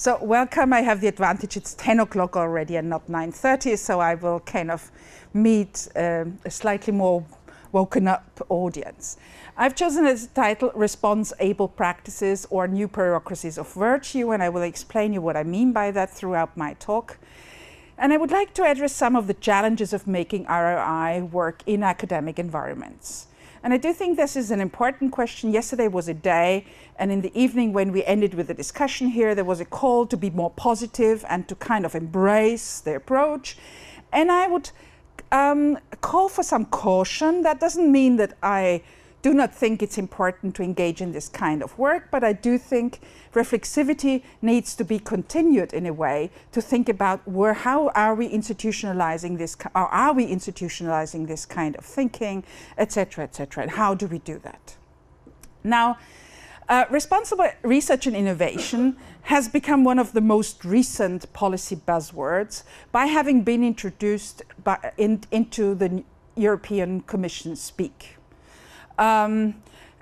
So welcome. I have the advantage it's 10 o'clock already and not 9:30, so I will kind of meet a slightly more woken up audience. I've chosen as a title Responsible Practices or New Bureaucracies of Virtue, and I will explain you what I mean by that throughout my talk. And I would like to address some of the challenges of making ROI work in academic environments. And I do think this is an important question. Yesterday was a day, and in the evening when we ended with the discussion here, there was a call to be more positive and to kind of embrace the approach. And I would call for some caution. That doesn't mean that I do not think it's important to engage in this kind of work, but I do think reflexivity needs to be continued in a way to think about how are we institutionalizing this, or are we institutionalizing this kind of thinking, etc., etc., and how do we do that? Now, responsible research and innovation has become one of the most recent policy buzzwords by having been introduced into the European Commission speak.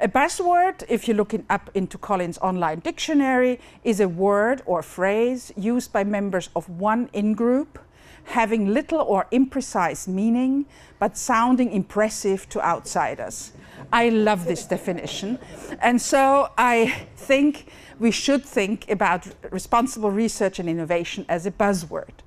A buzzword, if you look up into Collins' online dictionary, is a word or phrase used by members of one in-group, having little or imprecise meaning, but sounding impressive to outsiders. I love this definition. And so I think we should think about responsible research and innovation as a buzzword.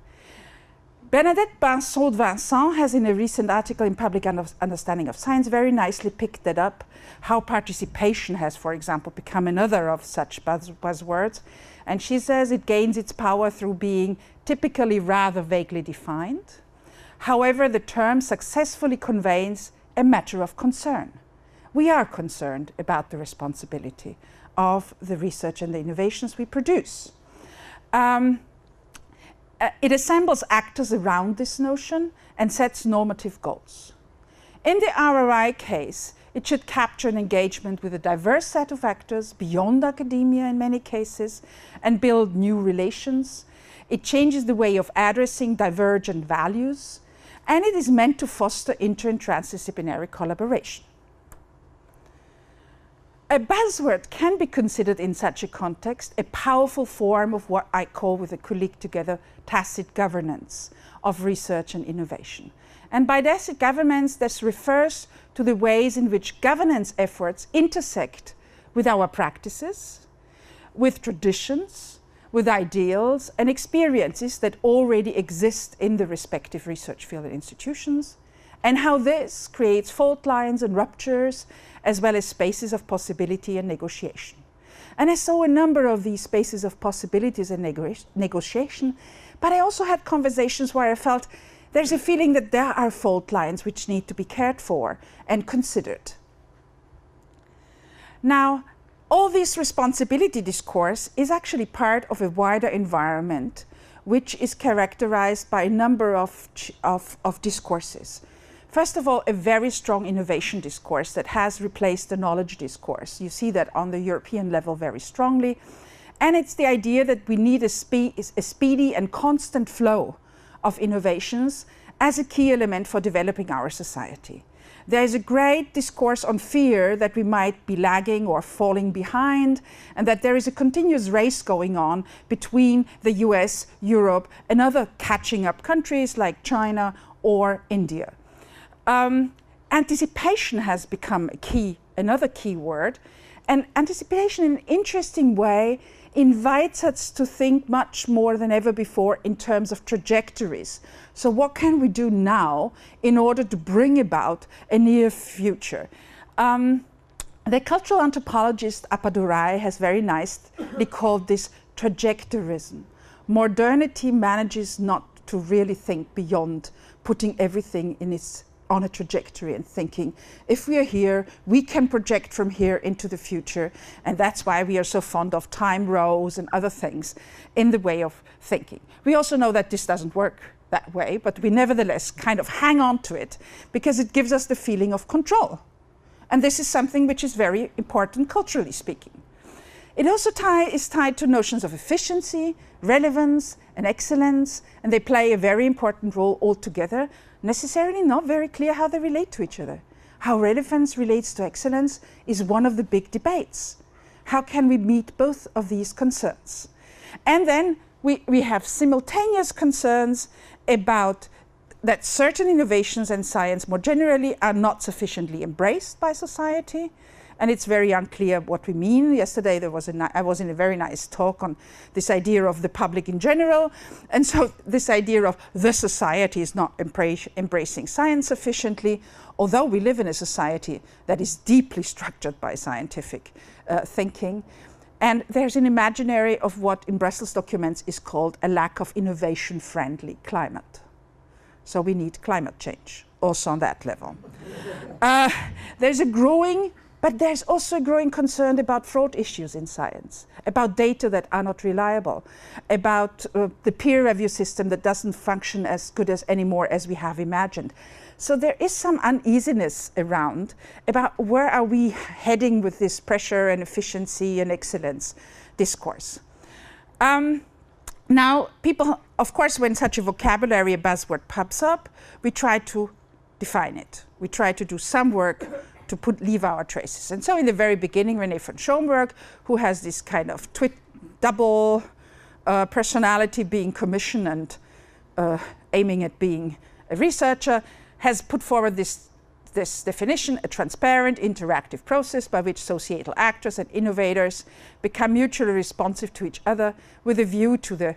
Bernadette Vincent has, in a recent article in Public Understanding of Science, very nicely picked that up, how participation has, for example, become another of such buzzwords. And she says it gains its power through being typically rather vaguely defined. However, the term successfully conveys a matter of concern. We are concerned about the responsibility of the research and the innovations we produce. It assembles actors around this notion and sets normative goals. In the ROI case, it should capture an engagement with a diverse set of actors beyond academia in many cases and build new relations. It changes the way of addressing divergent values, and it is meant to foster inter- and transdisciplinary collaboration. A buzzword can be considered in such a context a powerful form of what I call, with a colleague together, tacit governance of research and innovation. And by tacit governance, this refers to the ways in which governance efforts intersect with our practices, with traditions, with ideals and experiences that already exist in the respective research field and institutions, and how this creates fault lines and ruptures, as well as spaces of possibility and negotiation. And I saw a number of these spaces of possibilities and negotiation, but I also had conversations where I felt there's a feeling that there are fault lines which need to be cared for and considered. Now, all this responsibility discourse is actually part of a wider environment which is characterized by a number of discourses. First of all, a very strong innovation discourse that has replaced the knowledge discourse. You see that on the European level very strongly. And it's the idea that we need a speedy and constant flow of innovations as a key element for developing our society. There is a great discourse on fear that we might be lagging or falling behind, and that there is a continuous race going on between the US, Europe, and other catching up countries like China or India. Anticipation has become another key word, and anticipation in an interesting way invites us to think much more than ever before in terms of trajectories. So what can we do now in order to bring about a near future? The cultural anthropologist Appadurai has very nicely called this trajectorism. Modernity manages not to really think beyond putting everything on a trajectory and thinking, if we are here, we can project from here into the future, and that's why we are so fond of time rows and other things in the way of thinking. We also know that this doesn't work that way, but we nevertheless kind of hang on to it because it gives us the feeling of control. And this is something which is very important culturally speaking. It also is tied to notions of efficiency, relevance, and excellence, and they play a very important role altogether, necessarily not very clear how they relate to each other. How relevance relates to excellence is one of the big debates. How can we meet both of these concerns? And then we have simultaneous concerns about that certain innovations in science more generally are not sufficiently embraced by society. And it's very unclear what we mean. Yesterday I was in a very nice talk on this idea of the public in general. And so this idea of the society is not embracing science sufficiently, although we live in a society that is deeply structured by scientific thinking. And there's an imaginary of what in Brussels documents is called a lack of innovation-friendly climate. So we need climate change, also on that level. But there's also a growing concern about fraud issues in science, about data that are not reliable, about the peer review system that doesn't function as good as anymore as we have imagined. So there is some uneasiness around about where are we heading with this pressure and efficiency and excellence discourse. Now, people, of course, when such a vocabulary, a buzzword pops up, we try to define it. We try to do some work to leave our traces. And so in the very beginning, René von Schoenberg, who has this kind of double personality, being commissioned and aiming at being a researcher, has put forward this definition: a transparent, interactive process by which societal actors and innovators become mutually responsive to each other with a view to the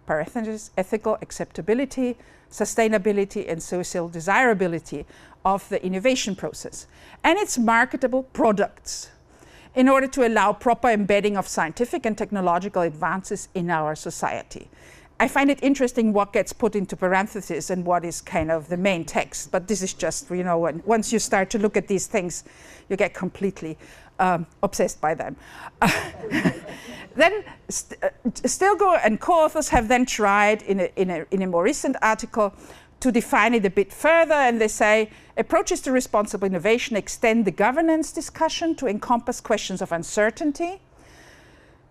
parentheses, ethical acceptability, sustainability, and social desirability of the innovation process and its marketable products in order to allow proper embedding of scientific and technological advances in our society. I find it interesting what gets put into parentheses and what is kind of the main text, but this is just, you know, once you start to look at these things, you get completely obsessed by them. Then Stilgo and co-authors have then tried in a more recent article to define it a bit further, and they say approaches to responsible innovation extend the governance discussion to encompass questions of uncertainty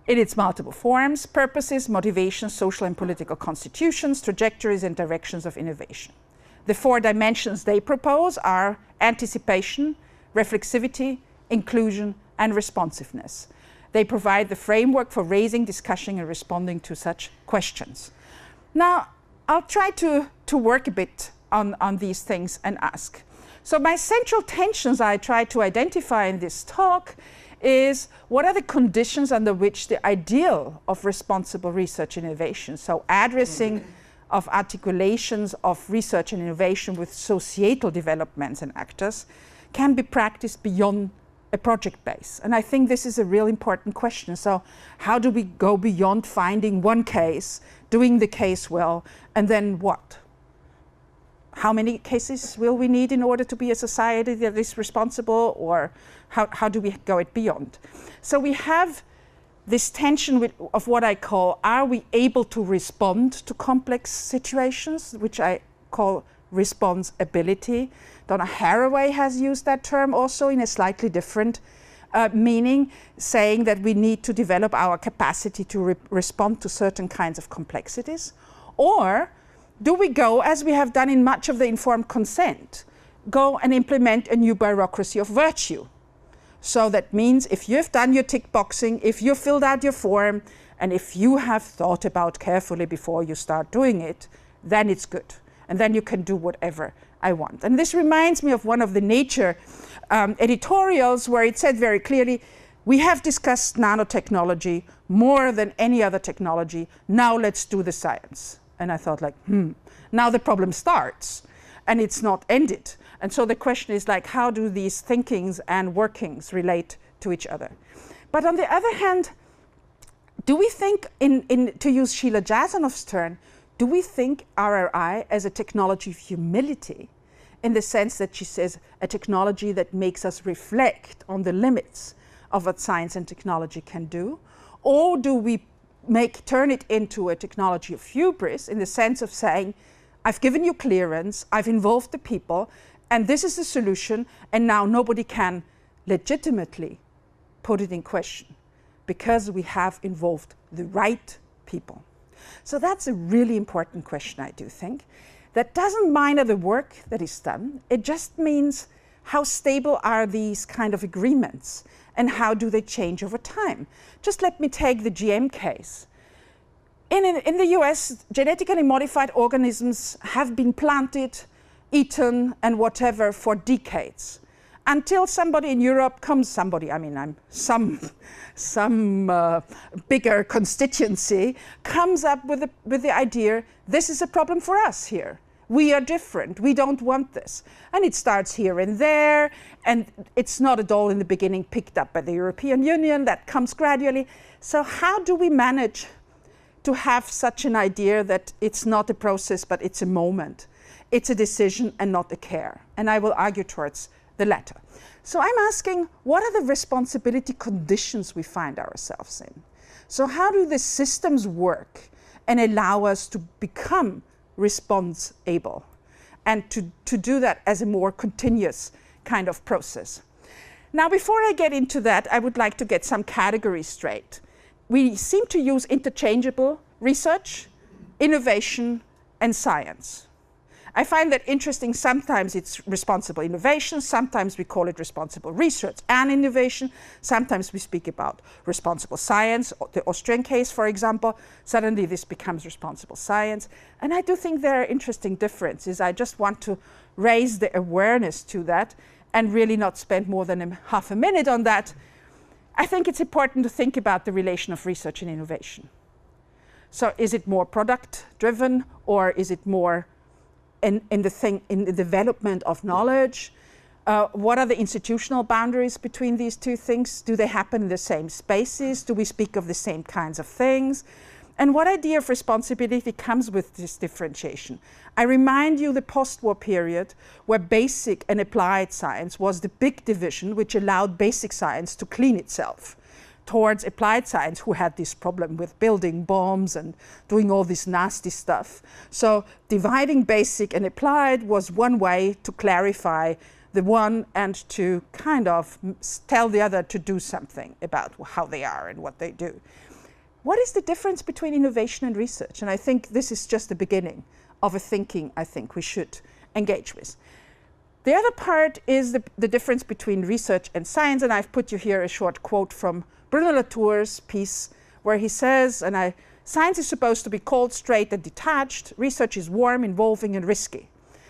in its multiple forms, purposes, motivations, social and political constitutions, trajectories and directions of innovation. The 4 dimensions they propose are anticipation, reflexivity, inclusion, and responsiveness. They provide the framework for raising, discussing, and responding to such questions. Now, I'll try to work a bit on these things and ask. So my central tensions I try to identify in this talk is what are the conditions under which the ideal of responsible research and innovation, so addressing of articulations of research and innovation with societal developments and actors, can be practiced beyond a project base. And I think this is a real important question. So how do we go beyond finding one case, doing the case well, and then what? How many cases will we need in order to be a society that is responsible, or how do we go it beyond? So we have this tension of what I call, are we able to respond to complex situations, which I call responsibility. Donna Haraway has used that term also in a slightly different meaning, saying that we need to develop our capacity to respond to certain kinds of complexities. Or do we go, as we have done in much of the informed consent, go and implement a new bureaucracy of virtue? So that means if you've done your tick boxing, if you filled out your form, and if you have thought about carefully before you start doing it, then it's good. And then you can do whatever I want. And this reminds me of one of the Nature editorials where it said very clearly, we have discussed nanotechnology more than any other technology. Now let's do the science. And I thought like, now the problem starts and it's not ended. And so the question is like, how do these thinkings and workings relate to each other? But on the other hand, do we think, to use Sheila Jasanov's term, do we think RRI as a technology of humility, in the sense that she says a technology that makes us reflect on the limits of what science and technology can do? Or do we turn it into a technology of hubris, in the sense of saying, I've given you clearance, I've involved the people, and this is the solution, and now nobody can legitimately put it in question because we have involved the right people. So that's a really important question, I do think. That doesn't minor the work that is done. It just means how stable are these kind of agreements and how do they change over time. Just let me take the GM case. In the US, genetically modified organisms have been planted, eaten, and whatever for decades. Until somebody in Europe comes, some bigger constituency comes up with the idea, this is a problem for us here. We are different, we don't want this. And it starts here and there, and it's not at all in the beginning picked up by the European Union, that comes gradually. So how do we manage to have such an idea that it's not a process, but it's a moment? It's a decision and not a care. And I will argue towards the latter. So I'm asking, what are the responsibility conditions we find ourselves in? So how do the systems work and allow us to become response-able and to do that as a more continuous kind of process? Now, before I get into that, I would like to get some categories straight. We seem to use interchangeable research, innovation, and science. I find that interesting. Sometimes it's responsible innovation, sometimes we call it responsible research and innovation, sometimes we speak about responsible science, the Austrian case, for example, suddenly this becomes responsible science. And I do think there are interesting differences. I just want to raise the awareness to that and really not spend more than half a minute on that. I think it's important to think about the relation of research and innovation. So is it more product-driven, or is it more in the development of knowledge? What are the institutional boundaries between these two things? Do they happen in the same spaces? Do we speak of the same kinds of things? And what idea of responsibility comes with this differentiation? I remind you the post-war period where basic and applied science was the big division which allowed basic science to clean itself towards applied science, who had this problem with building bombs and doing all this nasty stuff. So dividing basic and applied was one way to clarify the one and to kind of tell the other to do something about how they are and what they do. What is the difference between innovation and research? And I think this is just the beginning of a thinking I think we should engage with. The other part is the difference between research and science, and I've put you here a short quote from Bruno Latour's piece where he says, science is supposed to be cold, straight, and detached. Research is warm, involving, and risky.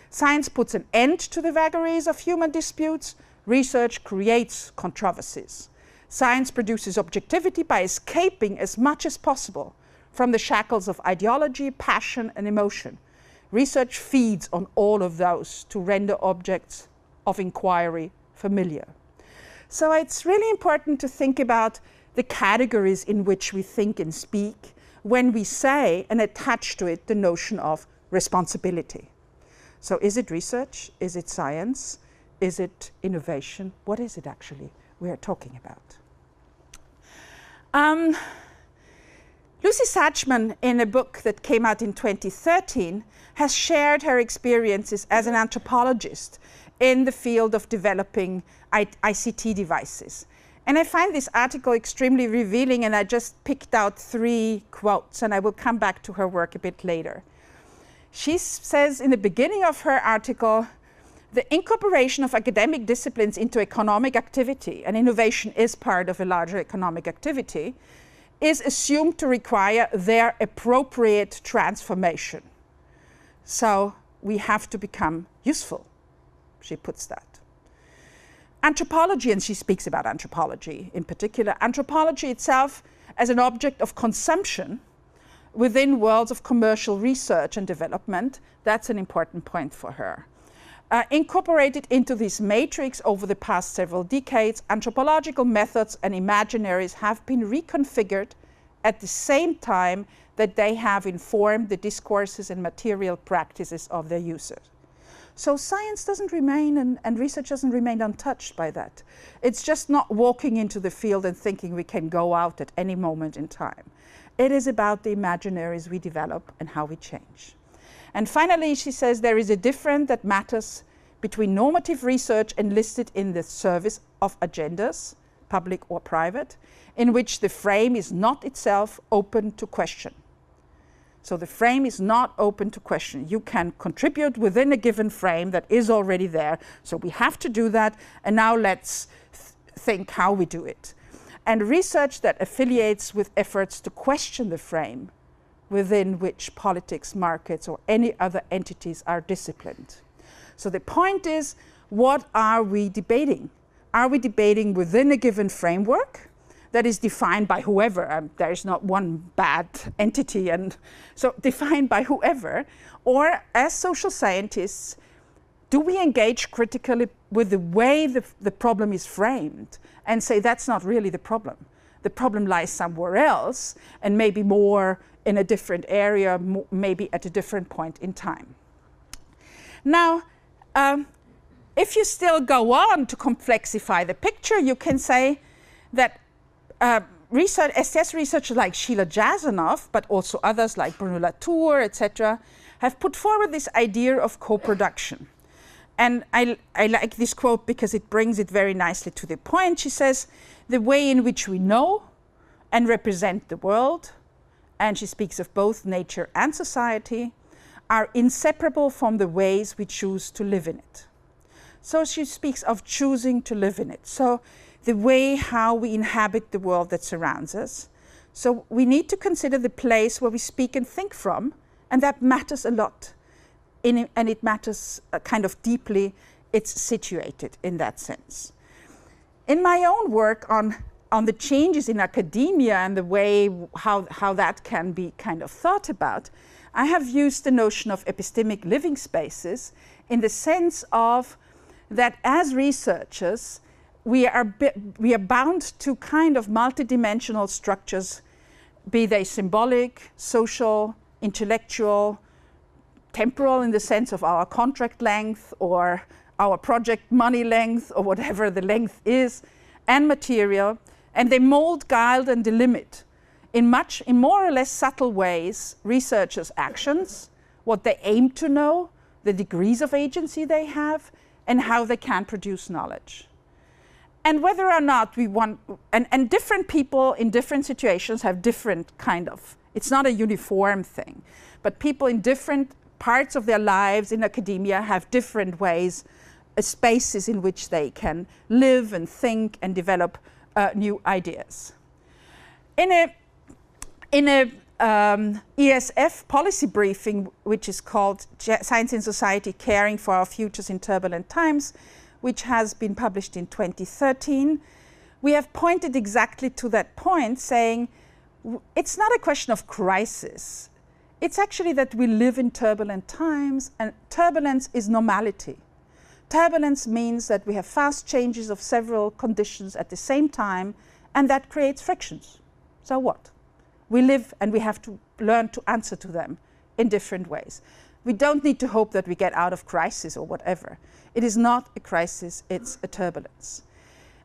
Science puts an end to the vagaries of human disputes. Research creates controversies. Science produces objectivity by escaping as much as possible from the shackles of ideology, passion, and emotion. Research feeds on all of those to render objects of inquiry familiar. So it's really important to think about the categories in which we think and speak when we say and attach to it the notion of responsibility. So is it research? Is it science? Is it innovation? What is it actually we are talking about? Lucy Satchman, in a book that came out in 2013, has shared her experiences as an anthropologist in the field of developing ICT devices. And I find this article extremely revealing, and I just picked out 3 quotes, and I will come back to her work a bit later. She says in the beginning of her article, the incorporation of academic disciplines into economic activity, and innovation is part of a larger economic activity, is assumed to require their appropriate transformation. So we have to become useful, she puts that. Anthropology, and she speaks about anthropology in particular, anthropology itself as an object of consumption within worlds of commercial research and development, that's an important point for her. Incorporated into this matrix over the past several decades, anthropological methods and imaginaries have been reconfigured at the same time that they have informed the discourses and material practices of their users. So science doesn't remain and research doesn't remain untouched by that. It's just not walking into the field and thinking we can go out at any moment in time. It is about the imaginaries we develop and how we change. And finally, she says there is a difference that matters between normative research enlisted in the service of agendas, public or private, in which the frame is not itself open to question. So the frame is not open to question. You can contribute within a given frame that is already there. So we have to do that, and now let's think how we do it. And research that affiliates with efforts to question the frame within which politics, markets, or any other entities are disciplined. So the point is, what are we debating? Are we debating within a given framework that is defined by whoever? There is not one bad entity, and so defined by whoever. Or as social scientists, do we engage critically with the way the problem is framed and say that's not really the problem? The problem lies somewhere else, and maybe more in a different area, maybe at a different point in time. Now, if you still go on to complexify the picture, you can say that STS researchers like Sheila Jasanoff, but also others like Bruno Latour, etc., have put forward this idea of co-production. And I like this quote because it brings it very nicely to the point. She says, the way in which we know and represent the world, and she speaks of both nature and society, are inseparable from the ways we choose to live in it. So she speaks of choosing to live in it. So the way how we inhabit the world that surrounds us. So we need to consider the place where we speak and think from, and that matters a lot. And it matters kind of deeply. It's situated in that sense. In my own work on the changes in academia and the way how that can be kind of thought about, I have used the notion of epistemic living spaces in the sense of that as researchers, we are bound to kind of multidimensional structures, be they symbolic, social, intellectual, temporal in the sense of our contract length or our project money length or whatever the length is, and material, and they mold, guide, and delimit in more or less subtle ways researchers' actions, what they aim to know, the degrees of agency they have, and how they can produce knowledge. And whether or not we want, and different people in different situations have different kind of, it's not a uniform thing, but people in different parts of their lives in academia have different ways, spaces in which they can live and think and develop new ideas. In a ESF policy briefing, which is called Science in Society, Caring for Our Futures in Turbulent Times, which has been published in 2013, we have pointed exactly to that point, saying it's not a question of crisis. It's actually that we live in turbulent times, and turbulence is normality. Turbulence means that we have fast changes of several conditions at the same time, and that creates frictions. So what? We live and we have to learn to answer to them in different ways. We don't need to hope that we get out of crisis or whatever. It is not a crisis, it's a turbulence.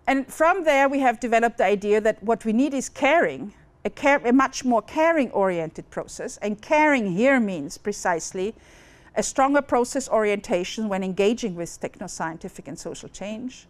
And from there we have developed the idea that what we need is caring, a much more caring-oriented process. And caring here means precisely a stronger process orientation when engaging with techno-scientific and social change,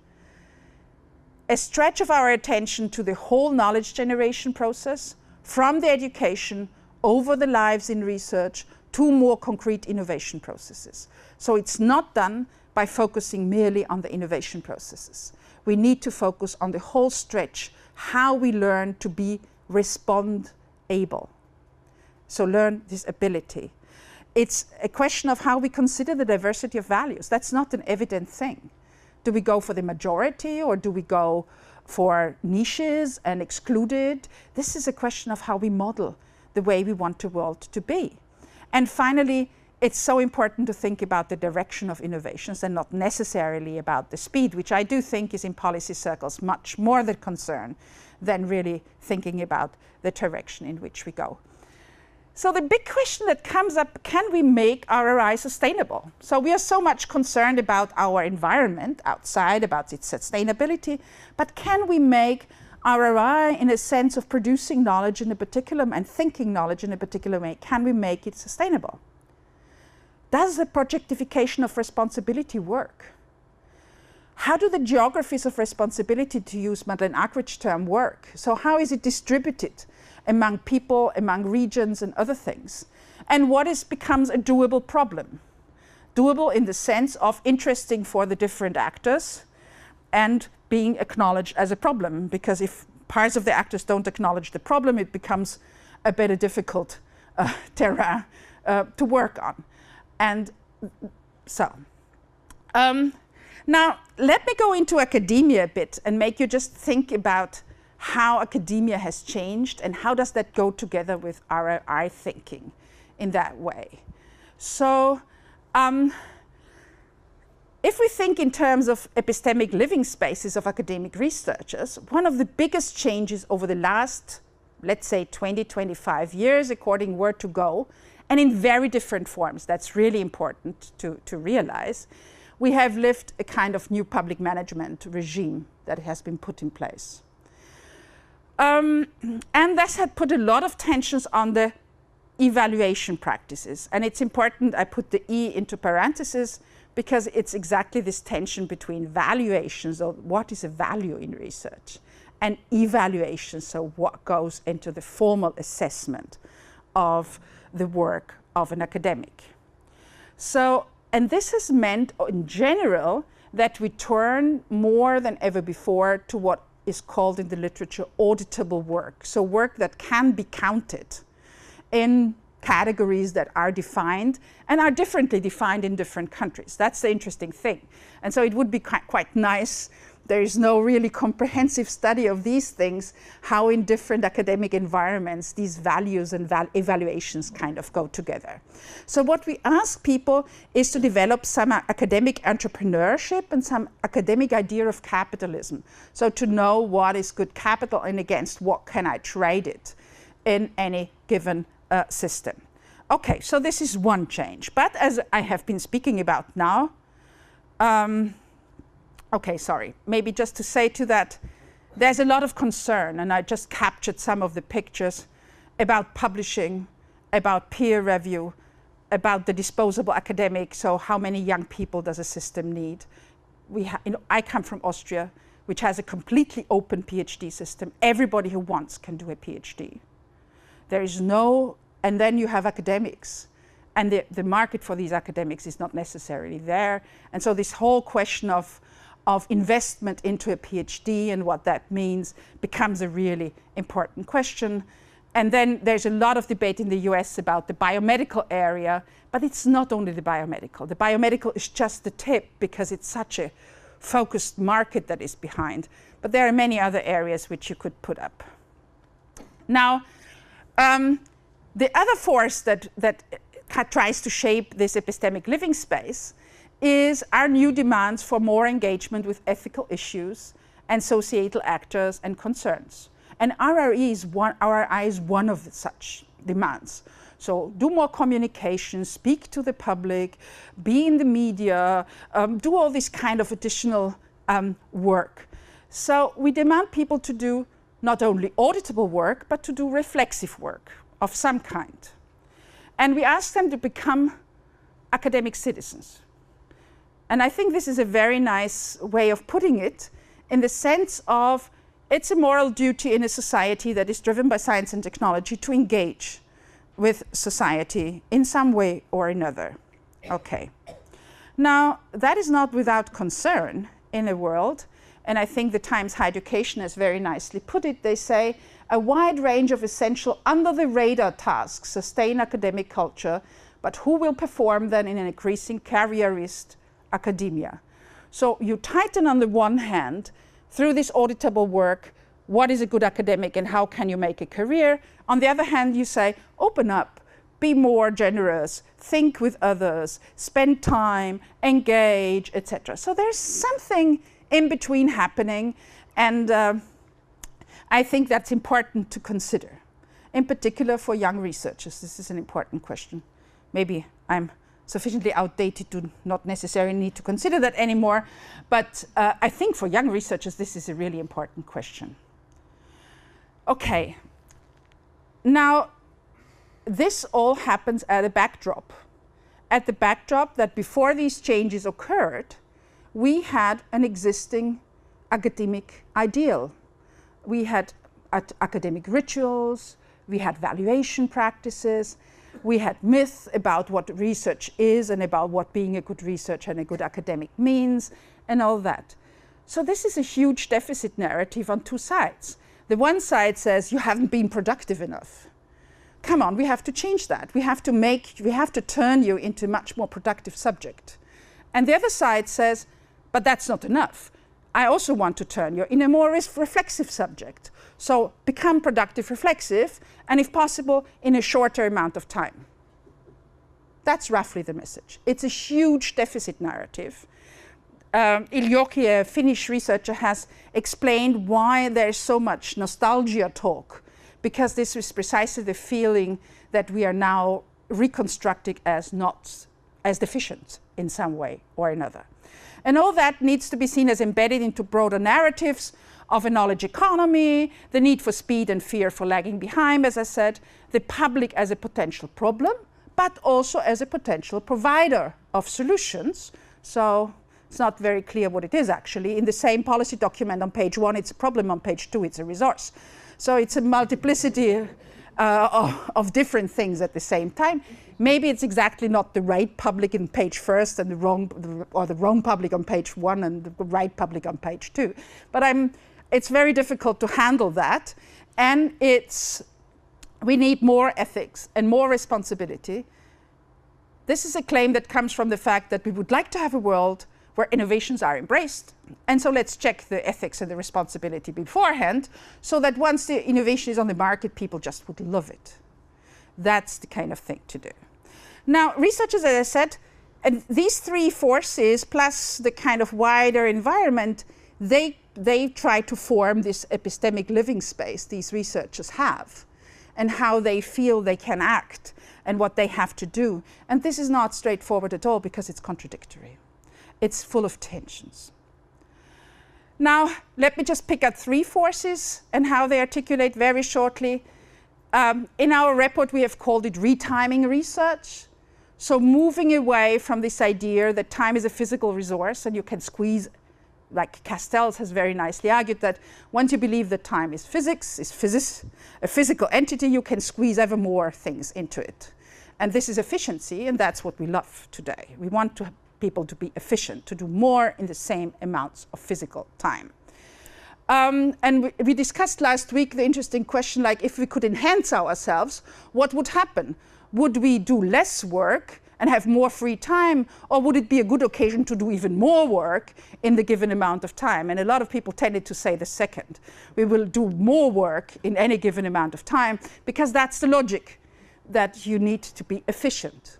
a stretch of our attention to the whole knowledge generation process, from the education over the lives in research to more concrete innovation processes. So it's not done by focusing merely on the innovation processes. We need to focus on the whole stretch, how we learn to be respond able. So learn this ability. It's a question of how we consider the diversity of values. That's not an evident thing. Do we go for the majority or do we go for niches and excluded? This is a question of how we model the way we want the world to be. And finally, it's so important to think about the direction of innovations and not necessarily about the speed, which I do think is in policy circles much more the concern than really thinking about the direction in which we go. So the big question that comes up, can we make RRI sustainable? So we are so much concerned about our environment outside, about its sustainability, but can we make RRI in a sense of producing knowledge in a particular and thinking knowledge in a particular way, can we make it sustainable? Does the projectification of responsibility work? How do the geographies of responsibility, to use Madeleine Agridge's term, work? So how is it distributed among people, among regions and other things? And what becomes a doable problem? Doable in the sense of interesting for the different actors and being acknowledged as a problem, because if parts of the actors don't acknowledge the problem, it becomes a bit difficult terrain to work on. And so, now let me go into academia a bit and make you just think about how academia has changed and how does that go together with ROI thinking in that way. So, if we think in terms of epistemic living spaces of academic researchers, one of the biggest changes over the last, let's say, 20, 25 years, according where to go, and in very different forms, that's really important to realize, we have lived a kind of new public management regime that has been put in place. And this had put a lot of tensions on the evaluation practices. And it's important I put the E into parentheses because it's exactly this tension between valuations, or what is a value in research, and evaluation, so what goes into the formal assessment of the work of an academic. So, and this has meant in general that we turn more than ever before to what is called in the literature auditable work. So work that can be counted in categories that are defined and are differently defined in different countries. That's the interesting thing. And so it would be quite nice, there is no really comprehensive study of these things, how in different academic environments these values and evaluations kind of go together. So what we ask people is to develop some academic entrepreneurship and some academic idea of capitalism. So to know what is good capital and against what can I trade it in any given system. Okay, so this is one change. But as I have been speaking about now, okay, sorry, maybe just to say to that, there's a lot of concern, and I just captured some of the pictures about publishing, about peer review, about the disposable academic, so how many young people does a system need? I come from Austria, which has a completely open PhD system. Everybody who wants can do a PhD. There is no, and then you have academics, and the market for these academics is not necessarily there. And so this whole question of investment into a PhD and what that means becomes a really important question. And then there's a lot of debate in the US about the biomedical area, but it's not only the biomedical. The biomedical is just the tip because it's such a focused market that is behind. But there are many other areas which you could put up. Now, the other force that tries to shape this epistemic living space is our new demands for more engagement with ethical issues and societal actors and concerns. And RRE is one of such demands. So do more communication, speak to the public, be in the media, do all this kind of additional work. So we demand people to do not only auditable work, but to do reflexive work of some kind. And we ask them to become academic citizens. And I think this is a very nice way of putting it, in the sense of it's a moral duty in a society that is driven by science and technology to engage with society in some way or another. Okay. Now, that is not without concern in a world, and I think the Times Higher Education has very nicely put it. They say, a wide range of essential under-the-radar tasks sustain academic culture, but who will perform them in an increasing careerist academia? So you tighten on the one hand, through this auditable work, what is a good academic and how can you make a career? On the other hand, you say, open up, be more generous, think with others, spend time, engage, etc. So there's something in between happening, and I think that's important to consider. In particular for young researchers, this is an important question. Maybe I'm sufficiently outdated to not necessarily need to consider that anymore, but I think for young researchers this is a really important question. Okay, now this all happens at a backdrop. At the backdrop that before these changes occurred, we had an existing academic ideal. We had academic rituals, we had valuation practices, we had myths about what research is and about what being a good researcher and a good academic means and all that. So this is a huge deficit narrative on two sides. The one side says you haven't been productive enough. come on, we have to change that. We have to turn you into a much more productive subject. And the other side says, but that's not enough. I also want to turn you in a more reflexive subject. So become productive, reflexive, and if possible, in a shorter amount of time. That's roughly the message. It's a huge deficit narrative. Ulrike, a Finnish researcher, has explained why there's so much nostalgia talk, because this is precisely the feeling that we are now reconstructing as not as deficient in some way or another. And all that needs to be seen as embedded into broader narratives of a knowledge economy, the need for speed and fear for lagging behind, as I said, the public as a potential problem, but also as a potential provider of solutions. So it's not very clear what it is actually. In the same policy document on page 1, it's a problem, on page 2, it's a resource. So it's a multiplicity of different things at the same time. Maybe it's exactly not the right public on page 1 and the wrong public on page 1 and the right public on page 2. But it's very difficult to handle that, and we need more ethics and more responsibility. This is a claim that comes from the fact that we would like to have a world where innovations are embraced. And so let's check the ethics and the responsibility beforehand, so that once the innovation is on the market, people just would love it. That's the kind of thing to do. Now, researchers, as I said, and these three forces, plus the kind of wider environment, they try to form this epistemic living space these researchers have, and how they feel they can act, and what they have to do. And this is not straightforward at all, because it's contradictory. It's full of tensions. Now, let me just pick out three forces and how they articulate very shortly. In our report, we have called it retiming research. So moving away from this idea that time is a physical resource and you can squeeze, like Castells has very nicely argued, that once you believe that time is physics, a physical entity, you can squeeze ever more things into it. And this is efficiency, and that's what we love today. We want people to be efficient, to do more in the same amounts of physical time. And we discussed last week the interesting question, like if we could enhance ourselves, what would happen? Would we do less work and have more free time, or would it be a good occasion to do even more work in the given amount of time? And a lot of people tended to say the second. We will do more work in any given amount of time, because that's the logic, that you need to be efficient.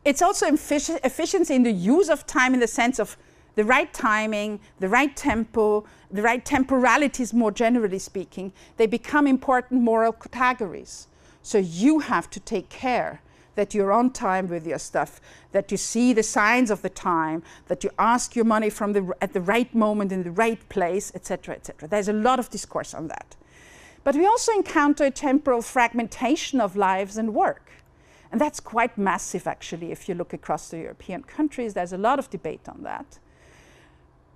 It's also efficiency in the use of time, in the sense of the right timing, the right tempo, the right temporalities, more generally speaking. They become important moral categories. So you have to take care that you're on time with your stuff, that you see the signs of the time, that you ask your money at the right moment in the right place, etc., etc. There's a lot of discourse on that. But we also encounter a temporal fragmentation of lives and work. And that's quite massive, actually, if you look across the European countries. There's a lot of debate on that.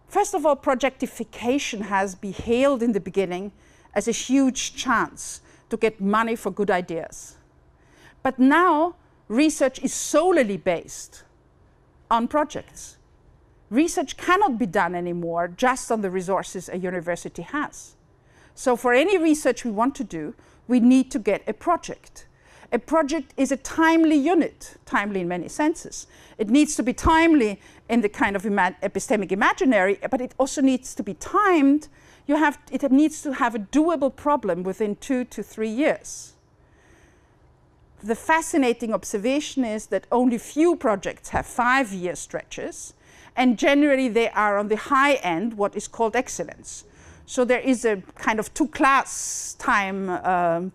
First of all, projectification has been hailed in the beginning as a huge chance to get money for good ideas. But now, research is solely based on projects. Research cannot be done anymore just on the resources a university has. So for any research we want to do, we need to get a project. A project is a timely unit, timely in many senses. It needs to be timely in the kind of epistemic imaginary, but it also needs to be timed. It needs to have a doable problem within 2 to 3 years. The fascinating observation is that only few projects have 5-year stretches, and generally they are on the high end, what is called excellence. So there is a kind of two-class time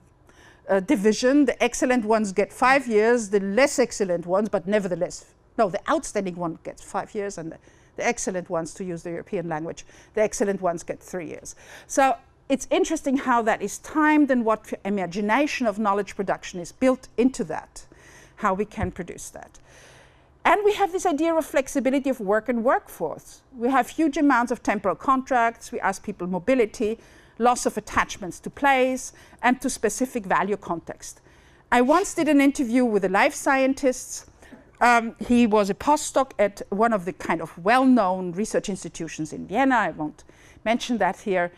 division. The excellent ones get 5 years, the less excellent ones, but nevertheless, no, the outstanding one gets 5 years, and the excellent ones, to use the European language, the excellent ones get 3 years. So it's interesting how that is timed and what imagination of knowledge production is built into that, how we can produce that. And we have this idea of flexibility of work and workforce. We have huge amounts of temporal contracts, we ask people mobility, loss of attachments to place, and to specific value context. I once did an interview with a life scientist. He was a postdoc at one of the kind of well-known research institutions in Vienna. I won't mention that here.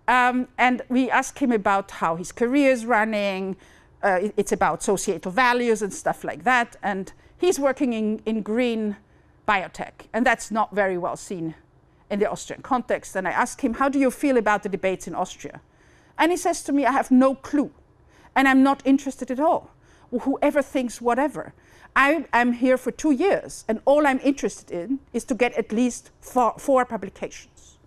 And we asked him about how his career is running. It's about societal values and stuff like that. And he's working in green biotech, and that's not very well seen in the Austrian context. And I asked him, how do you feel about the debates in Austria? And he says to me, I have no clue, and I'm not interested at all. Whoever thinks whatever. I'm here for 2 years, and all I'm interested in is to get at least four publications.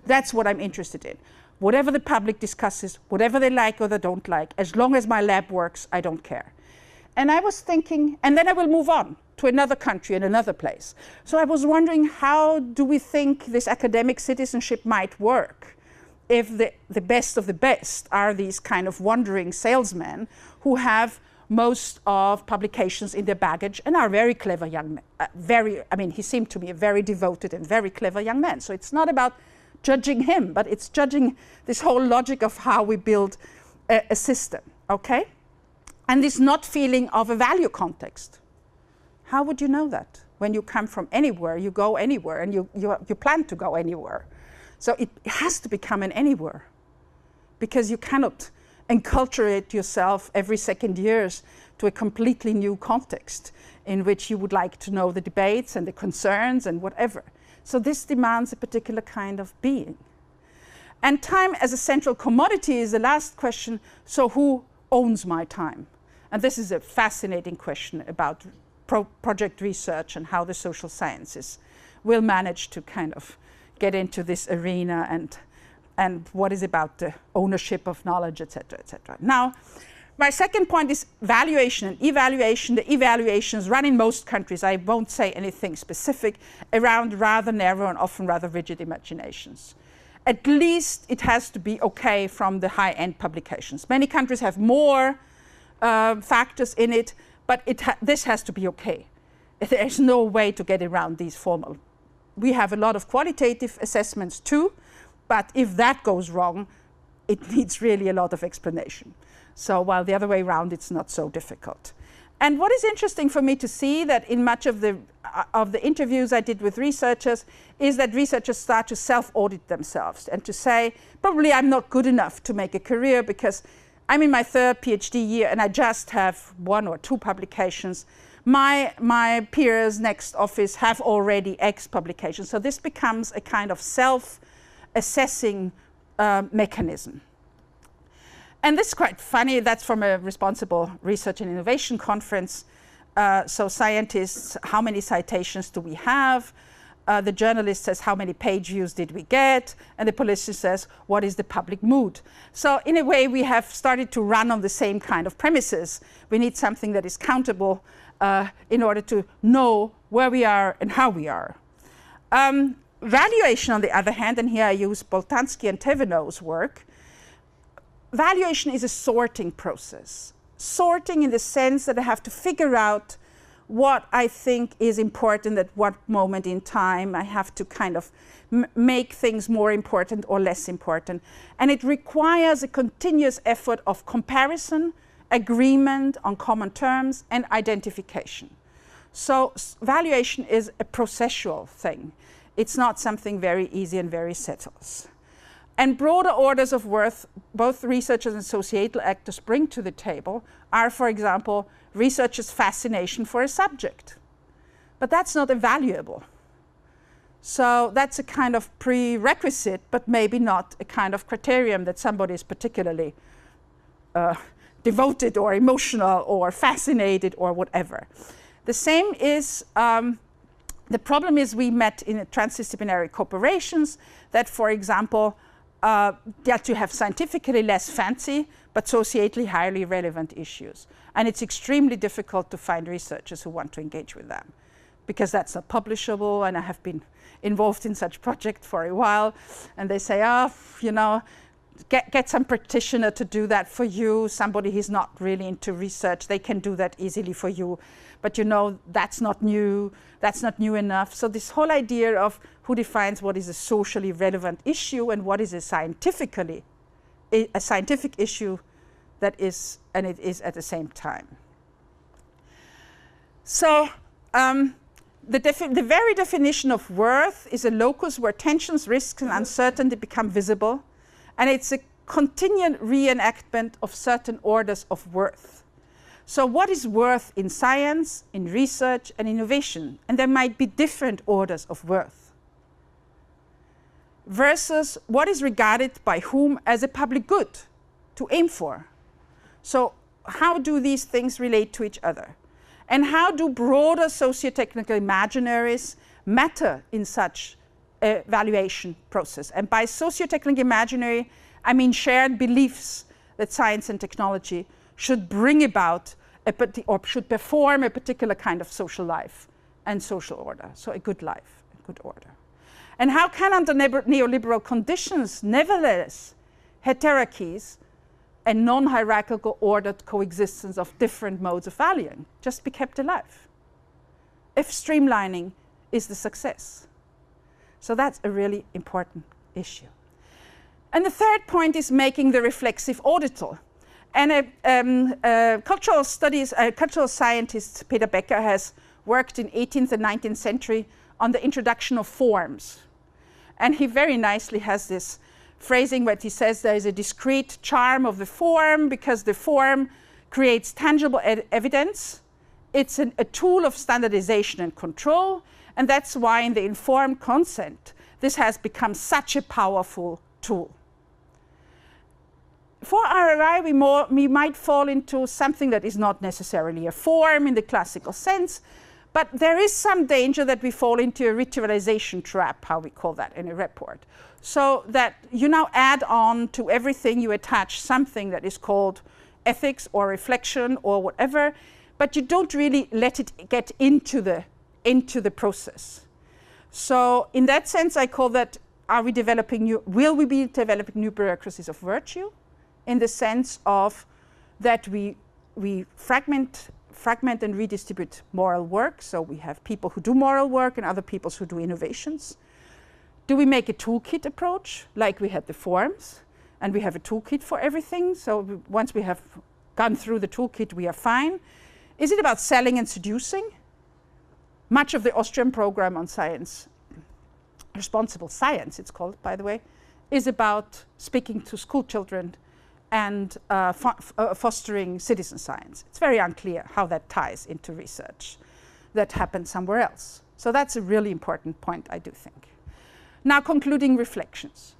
That's what I'm interested in. Whatever the public discusses, whatever they like or they don't like, as long as my lab works, I don't care. And I was thinking, and then I will move on to another country and another place. So I was wondering, how do we think this academic citizenship might work if the best of the best are these kind of wandering salesmen who have most of publications in their baggage and are very clever young men. He seemed to me a very devoted and very clever young man. So it's not about judging him, but it's judging this whole logic of how we build a system, okay? And this not feeling of a value context. How would you know that? When you come from anywhere, you go anywhere, and you plan to go anywhere. So it has to become an anywhere, because you cannot enculturate yourself every second years to a completely new context in which you would like to know the debates and the concerns and whatever. So this demands a particular kind of being. And time as a central commodity is the last question. So who owns my time? And this is a fascinating question about project research and how the social sciences will manage to kind of get into this arena and what is about the ownership of knowledge, etc., etc. Now, my second point is valuation and evaluation. The evaluations run in most countries, I won't say anything specific, around rather narrow and often rather rigid imaginations. At least it has to be okay from the high-end publications. Many countries have more factors in it, but this has to be okay. There's no way to get around these formal. We have a lot of qualitative assessments too, but if that goes wrong, it needs really a lot of explanation. So while the other way around, it's not so difficult. And what is interesting for me to see that in much of the interviews I did with researchers is that researchers start to self-audit themselves and to say, probably I'm not good enough to make a career because I'm in my third PhD year and I just have 1 or 2 publications. My peers next office have already X publications. So this becomes a kind of self-assessing mechanism. And this is quite funny. That's from a responsible research and innovation conference. So scientists, how many citations do we have? The journalist says, how many page views did we get? And the politician says, what is the public mood? So in a way, we have started to run on the same kind of premises. We need something that is countable in order to know where we are and how we are. Valuation, on the other hand, and here I use Boltanski and Thévenot's work, valuation is a sorting process. Sorting in the sense that I have to figure out what I think is important at what moment in time. I have to kind of make things more important or less important. And it requires a continuous effort of comparison, agreement on common terms, and identification. So valuation is a processual thing. It's not something very easy and very settled. And broader orders of worth, both researchers and societal actors bring to the table are, for example, researchers' fascination for a subject. But that's not evaluable. So that's a kind of prerequisite, but maybe not a kind of criterion that somebody is particularly devoted or emotional or fascinated or whatever. The same is, the problem is we met in transdisciplinary cooperations that, for example, that you have scientifically less fancy, but societally highly relevant issues. And it's extremely difficult to find researchers who want to engage with them, because that's not publishable, and I have been involved in such projects for a while, and they say, oh, you know, get some practitioner to do that for you, somebody who's not really into research, they can do that easily for you. But you know, that's not new enough. So this whole idea of who defines what is a socially relevant issue and what is a scientific issue that is, and it is at the same time. So the very definition of worth is a locus where tensions, risks, and uncertainty become visible, And it's a continual reenactment of certain orders of worth. So what is worth in science, in research, and innovation? And there might be different orders of worth. Versus what is regarded by whom as a public good to aim for. So how do these things relate to each other? And how do broader socio-technical imaginaries matter in such a valuation process? And by socio-technical imaginary, I mean shared beliefs that science and technology should bring about or should perform a particular kind of social life and social order. So a good life, a good order. And how can, under neoliberal conditions, nevertheless, hierarchies and non-hierarchical ordered coexistence of different modes of valuing just be kept alive if streamlining is the success? So that's a really important issue. And the third point is making the reflexive auditor. And cultural scientist Peter Becker has worked in 18th and 19th century on the introduction of forms. And he very nicely has this phrasing where he says there is a discrete charm of the form because the form creates tangible evidence. It's a tool of standardization and control. And that's why in the informed consent, this has become such a powerful tool. For RRI, we might fall into something that is not necessarily a form in the classical sense, but there is some danger that we fall into a ritualization trap, how we call that in a report. So that you now add on to everything, you attach something that is called ethics or reflection or whatever, but you don't really let it get into the process. So in that sense, I call that, will we be developing new bureaucracies of virtue? In the sense of that we fragment and redistribute moral work. So we have people who do moral work and other people who do innovations. Do we make a toolkit approach, like we had the forms, and we have a toolkit for everything? So once we have gone through the toolkit, we are fine. Is it about selling and seducing? Much of the Austrian program on science, responsible science it's called, by the way, is about speaking to school children and fostering citizen science. It's very unclear how that ties into research that happens somewhere else. So that's a really important point, I do think. Now, concluding reflections.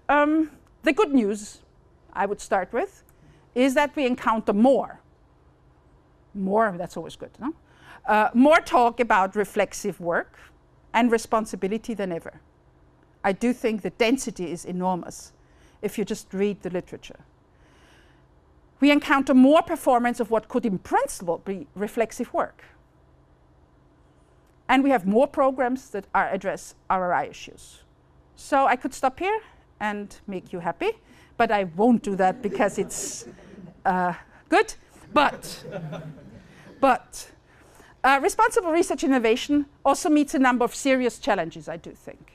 The good news I would start with is that we encounter more, that's always good, no? More talk about reflexive work and responsibility than ever. I do think the density is enormous if you just read the literature. We encounter more performance of what could in principle be reflexive work. And we have more programs that address RRI issues. So I could stop here and make you happy, but I won't do that because it's good. But responsible research innovation also meets a number of serious challenges, I do think.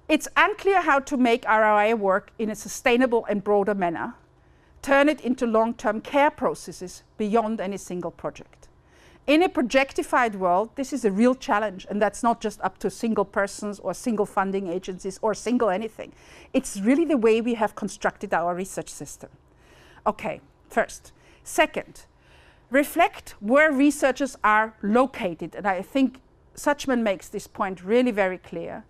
It's unclear how to make RRI work in a sustainable and broader manner, turn it into long-term care processes beyond any single project. In a projectified world, this is a real challenge, and that's not just up to single persons or single funding agencies or single anything. It's really the way we have constructed our research system. Okay, first. Second, reflect where researchers are located, and I think Suchman makes this point really very clear.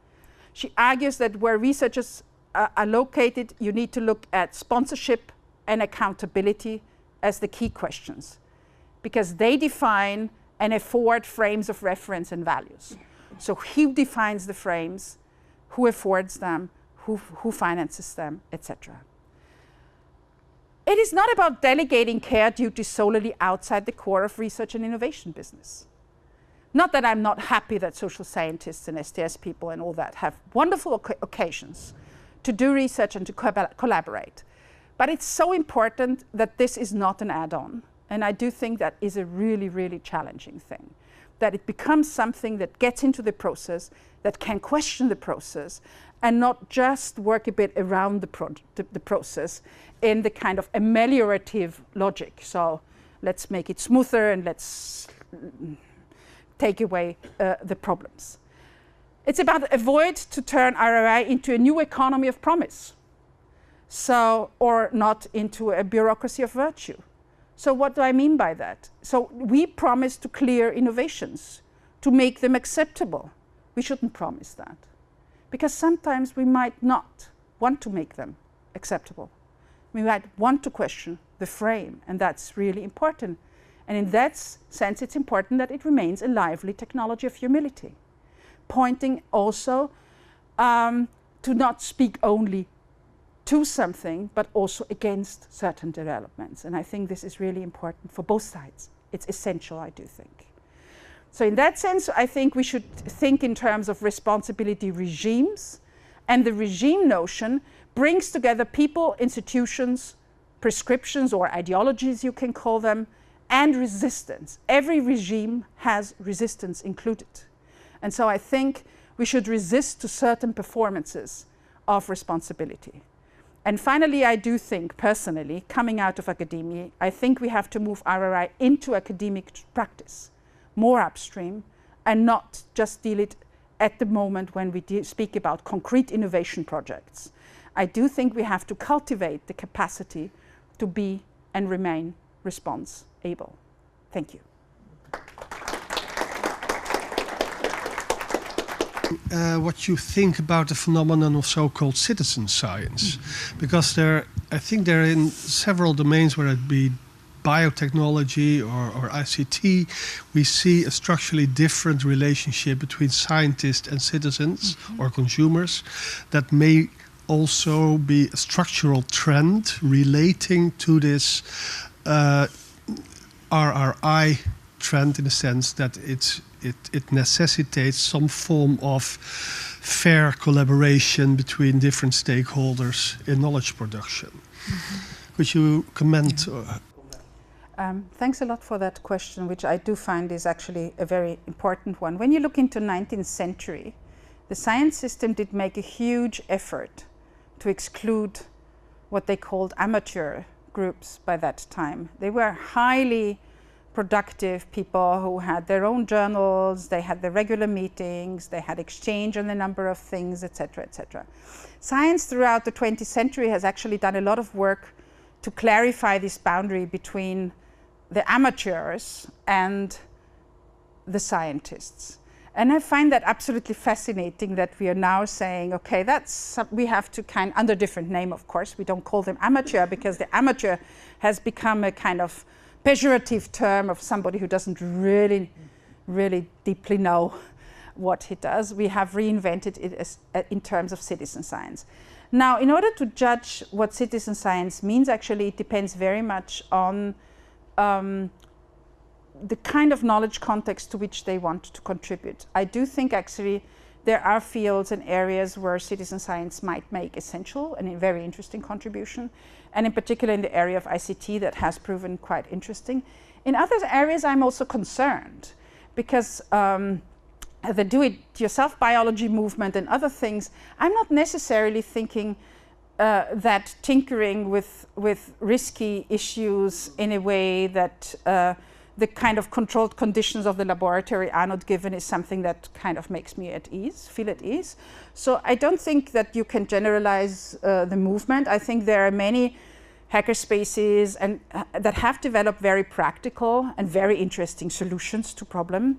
She argues that where researchers are located, you need to look at sponsorship and accountability as the key questions, because they define and afford frames of reference and values. So who defines the frames, who affords them, who finances them, etc. It is not about delegating care duties solely outside the core of research and innovation business. Not that I'm not happy that social scientists and STS people and all that have wonderful occasions to do research and to collaborate. But it's so important that this is not an add-on. And I do think that is a really, really challenging thing. That it becomes something that gets into the process, that can question the process, and not just work a bit around the process in the kind of ameliorative logic. So let's make it smoother and let's take away the problems. It's about avoid to turn ROI into a new economy of promise. So, or not into a bureaucracy of virtue. So what do I mean by that? So we promise to clear innovations, to make them acceptable. We shouldn't promise that. Because sometimes we might not want to make them acceptable. We might want to question the frame, and that's really important. And in that sense, it's important that it remains a lively technology of humility, pointing also to not speak only to something, but also against certain developments. And I think this is really important for both sides. It's essential, I do think. So in that sense, I think we should think in terms of responsibility regimes, and the regime notion brings together people, institutions, prescriptions or ideologies, you can call them, and resistance. Every regime has resistance included. And so I think we should resist to certain performances of responsibility. And finally, I do think, personally, coming out of academia, I think we have to move RRI into academic practice, more upstream, and not just deal it at the moment when we speak about concrete innovation projects. I do think we have to cultivate the capacity to be and remain response-able. Thank you. What you think about the phenomenon of so-called citizen science, because I think there are in several domains, whether it be biotechnology or ICT, we see a structurally different relationship between scientists and citizens or consumers that may also be a structural trend relating to this RRI trend, in the sense that it necessitates some form of fair collaboration between different stakeholders in knowledge production. Could you comment? Thanks a lot for that question, which I do find is actually a very important one. When you look into 19th century, the science system did make a huge effort to exclude what they called amateur groups by that time. They were highly productive people who had their own journals, they had their regular meetings, they had exchange on a number of things, etc., etc. Science throughout the 20th century has actually done a lot of work to clarify this boundary between the amateurs and the scientists. And I find that absolutely fascinating that we are now saying, okay, we have to under different name, of course. We don't call them amateur because the amateur has become a kind of pejorative term of somebody who doesn't really deeply know what he does. We have reinvented it in terms of citizen science. Now, in order to judge what citizen science means, actually, it depends very much on the kind of knowledge context to which they want to contribute. I do think, actually, there are fields and areas where citizen science might make essential and a very interesting contribution, and in particular in the area of ICT that has proven quite interesting. In other areas, I'm also concerned because the do-it-yourself biology movement and other things, I'm not necessarily thinking that tinkering with risky issues in a way that the kind of controlled conditions of the laboratory are not given is something that kind of makes me feel at ease. So I don't think that you can generalize the movement. I think there are many hackerspaces and that have developed very practical and very interesting solutions to problems.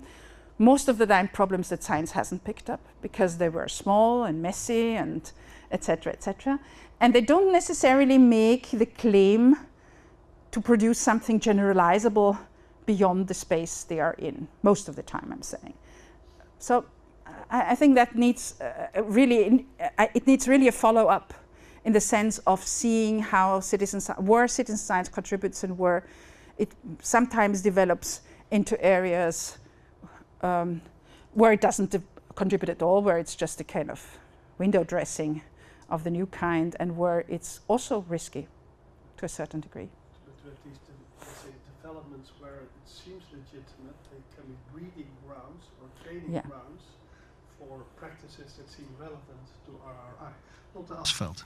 Most of the time problems that science hasn't picked up because they were small and messy and etc., etc. And they don't necessarily make the claim to produce something generalizable beyond the space they are in, most of the time, I'm saying. So I think that needs it needs really a follow-up in the sense of seeing how where citizen science contributes and where it sometimes develops into areas where it doesn't contribute at all, where it's just a kind of window dressing of the new kind, and where it's also risky to a certain degree. But at least developments where it seems legitimate, they can be breeding grounds or training grounds for practices that seem relevant to RRI. Ulrike Felt.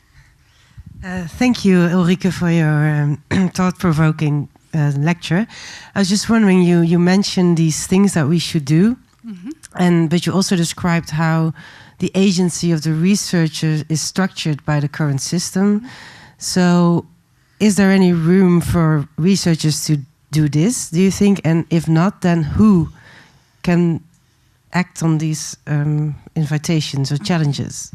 Thank you, Ulrike, for your thought-provoking lecture. I was just wondering, you mentioned these things that we should do. But you also described how the agency of the researcher is structured by the current system. So is there any room for researchers to do this, do you think? And if not, then who can act on these invitations or challenges?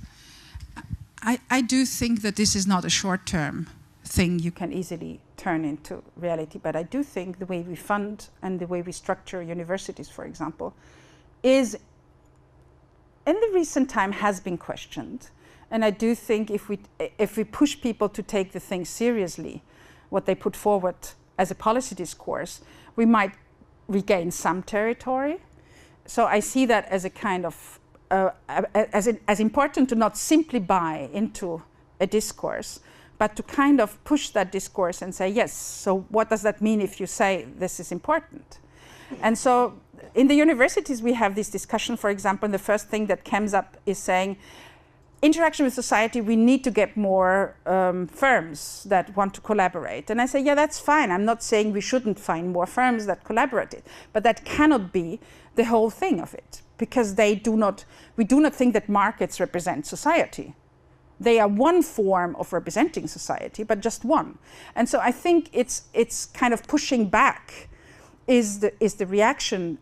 I do think that this is not a short-term thing you can easily turn into reality, but I do think the way we fund and the way we structure universities, for example, is in the recent time has been questioned. And I do think if we push people to take the things seriously, what they put forward as a policy discourse, we might regain some territory. So I see that as a kind of as important to not simply buy into a discourse, but to kind of push that discourse and say, yes, so what does that mean if you say this is important? And so in the universities, we have this discussion, for example, and the first thing that comes up is saying, interaction with society, we need to get more firms that want to collaborate. And I say, yeah, that's fine. I'm not saying we shouldn't find more firms that collaborate, but that cannot be the whole thing of it, because we do not think that markets represent society. They are one form of representing society, but just one. And so I think it's kind of pushing back is the reaction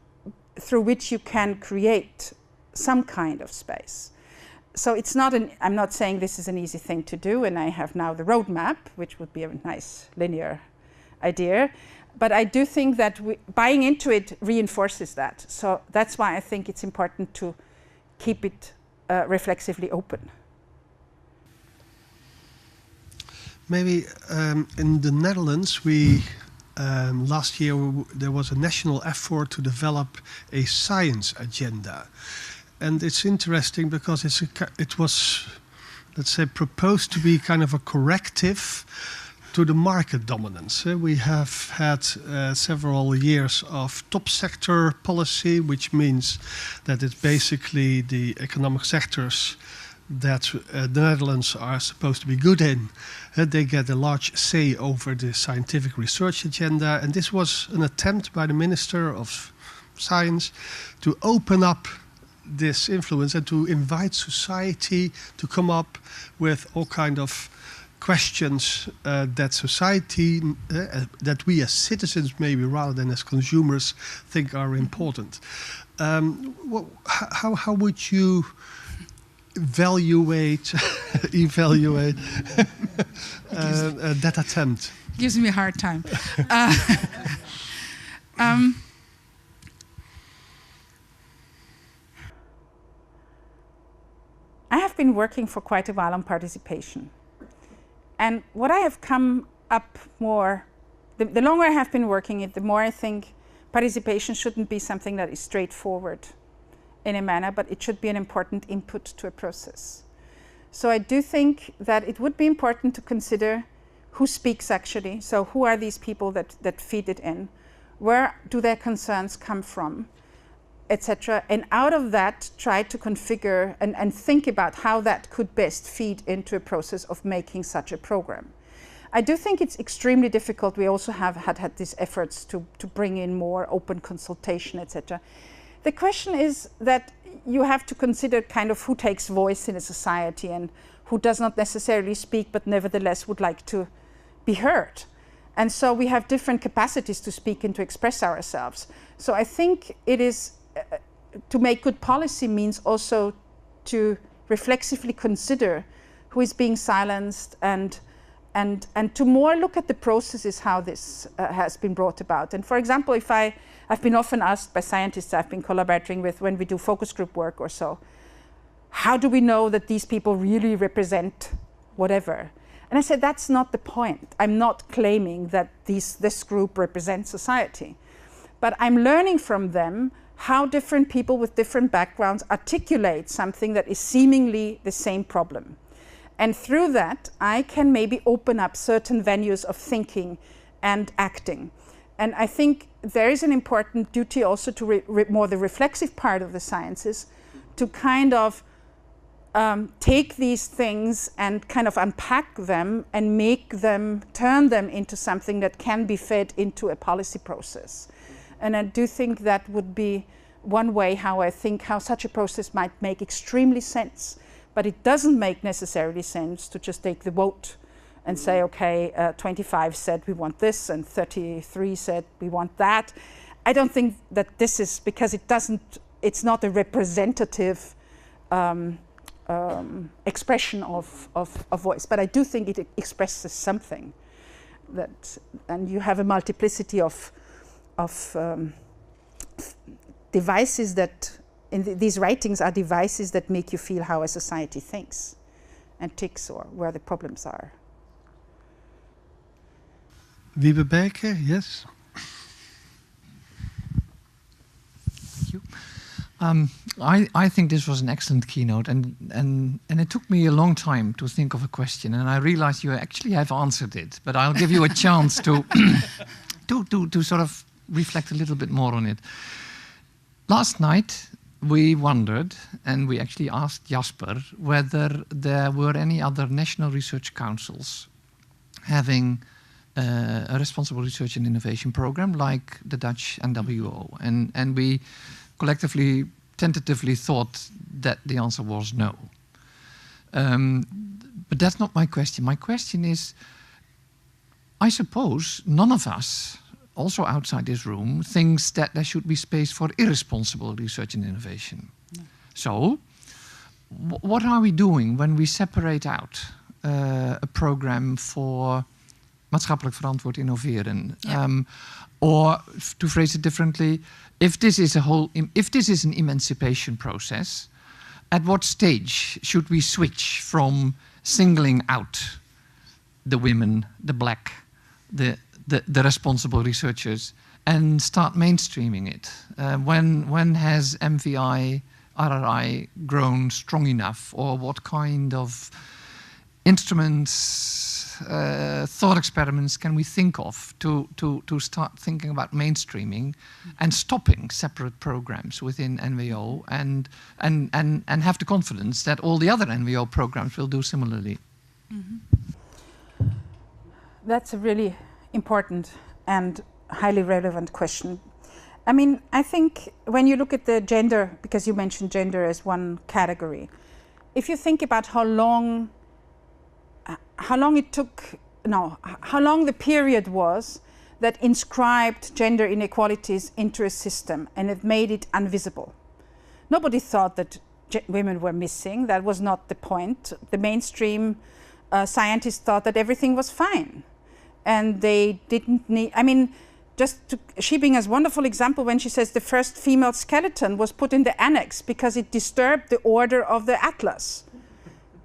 through which you can create some kind of space. So it's not I'm not saying this is an easy thing to do, and I have now the roadmap, which would be a nice linear idea. But I do think that buying into it reinforces that. So that's why I think it's important to keep it reflexively open. Maybe in the Netherlands, we last year there was a national effort to develop a science agenda. And it's interesting because it was, let's say, proposed to be kind of a corrective to the market dominance. We have had several years of top sector policy, which means that it's basically the economic sectors that the Netherlands are supposed to be good in. They get a large say over the scientific research agenda. And this was an attempt by the Minister of Science to open up this influence and to invite society to come up with all kind of questions that society, that we as citizens maybe rather than as consumers think are important. How would you evaluate that attempt? Gives me a hard time. I have been working for quite a while on participation. And what I have come up more, the longer I have been working it, the more I think participation shouldn't be something that is straightforward in a manner, but it should be an important input to a process. So I do think that it would be important to consider who speaks actually. So who are these people that feed it in? Where do their concerns come from? Etc. And out of that, try to configure and think about how that could best feed into a process of making such a program. I do think it's extremely difficult. We also have had these efforts to bring in more open consultation, etc. The question is that you have to consider kind of who takes voice in a society and who does not necessarily speak, but nevertheless would like to be heard. And so we have different capacities to speak and to express ourselves. So I think it is to make good policy means also to reflexively consider who is being silenced and to more look at the processes how this has been brought about. And for example, I've been often asked by scientists I've been collaborating with when we do focus group work or so, how do we know that these people really represent whatever? And I said, that's not the point. I'm not claiming that this group represents society, but I'm learning from them how different people with different backgrounds articulate something that is seemingly the same problem. And through that, I can maybe open up certain venues of thinking and acting. And I think there is an important duty also to more the reflexive part of the sciences to kind of take these things and kind of unpack them and turn them into something that can be fed into a policy process. And I do think that would be one way how I think how such a process might make extremely sense. But it doesn't make necessarily sense to just take the vote and say, okay, 25 said we want this and 33 said we want that. I don't think that this is, because it's not a representative expression of voice, but I do think it expresses something. And you have a multiplicity of devices that, these writings are devices that make you feel how a society thinks and ticks, or where the problems are. Wiebe Berke, yes. Thank you. I think this was an excellent keynote, and it took me a long time to think of a question, and I realized you actually have answered it, but I'll give you a chance to to sort of reflect a little bit more on it. Last night we wondered, and we actually asked Jasper, whether there were any other national research councils having a responsible research and innovation program like the Dutch NWO, and we collectively, tentatively thought that the answer was no. But that's not my question. My question is, I suppose none of us, also outside this room, thinks that there should be space for irresponsible research and innovation. No. So, what are we doing when we separate out a program for maatschappelijk verantwoord innoveren? Yeah. Or to phrase it differently, if this is an emancipation process, at what stage should we switch from singling out the women, the black, the responsible researchers, and start mainstreaming it? When has MVI, RRI grown strong enough, or what kind of instruments, thought experiments can we think of to start thinking about mainstreaming and stopping separate programs within NVO, and have the confidence that all the other NVO programs will do similarly? Mm-hmm. That's a really important and highly relevant question. I mean, I think when you look at the gender, because you mentioned gender as one category, if you think about how long the period was that inscribed gender inequalities into a system and it made it invisible. Nobody thought that women were missing. That was not the point. The mainstream scientists thought that everything was fine. And they didn't need, I mean, Schiebing has a wonderful example when she says the first female skeleton was put in the annex because it disturbed the order of the atlas.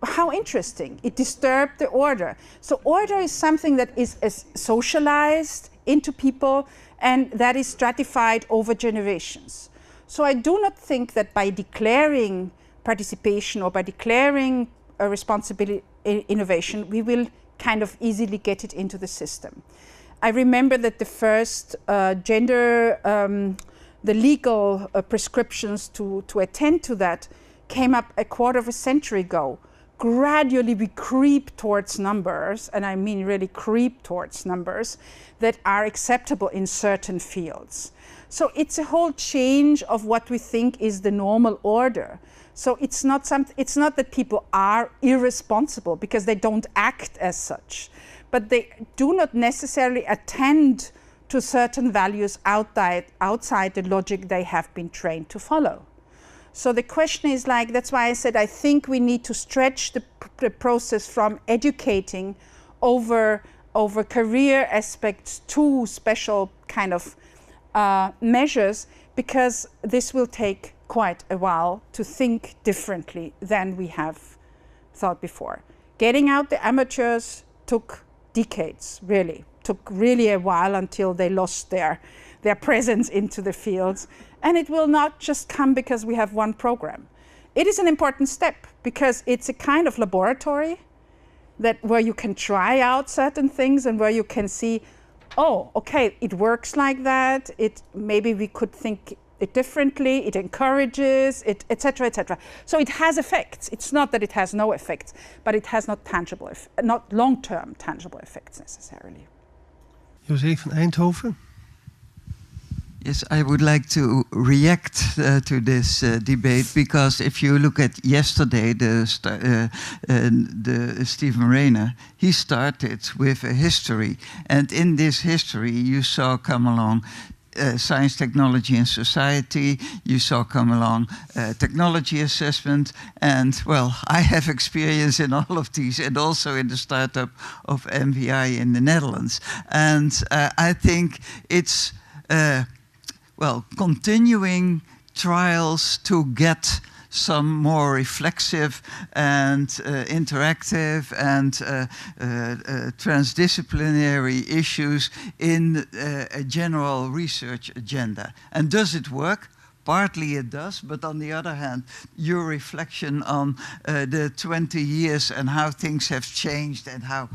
How interesting. It disturbed the order. So order is something that is socialized into people and that is stratified over generations. So I do not think that by declaring participation or by declaring a responsibility innovation, we will kind of easily get it into the system. I remember that the first the legal prescriptions to attend to that came up a quarter of a century ago. Gradually we creep towards numbers, and I mean really creep towards numbers that are acceptable in certain fields. So it's a whole change of what we think is the normal order. So it's not that people are irresponsible because they don't act as such, but they do not necessarily attend to certain values outside the logic they have been trained to follow. So the question is like, that's why I said I think we need to stretch the process from educating over career aspects to special kind of measures, because this will take quite a while to think differently than we have thought before. Getting out the amateurs took decades, really. Took really a while until they lost their presence into the fields. And it will not just come because we have one program. It is an important step because it's a kind of laboratory where you can try out certain things and where you can see, oh, okay, it works like that. Maybe we could think it differently. It encourages it, etc., etc. So it has effects. It's not that it has no effects, but it has not long-term tangible effects necessarily. José van Eindhoven. Yes, I would like to react to this debate, because if you look at yesterday, the Stephen Rayner, he started with a history, and in this history you saw come along science, technology, and society. You saw come along technology assessment, and well, I have experience in all of these, and also in the startup of MVI in the Netherlands, and I think it's well, continuing trials to get some more reflexive and interactive and transdisciplinary issues in a general research agenda. And does it work? Partly it does, but on the other hand, your reflection on the 20 years and how things have changed and how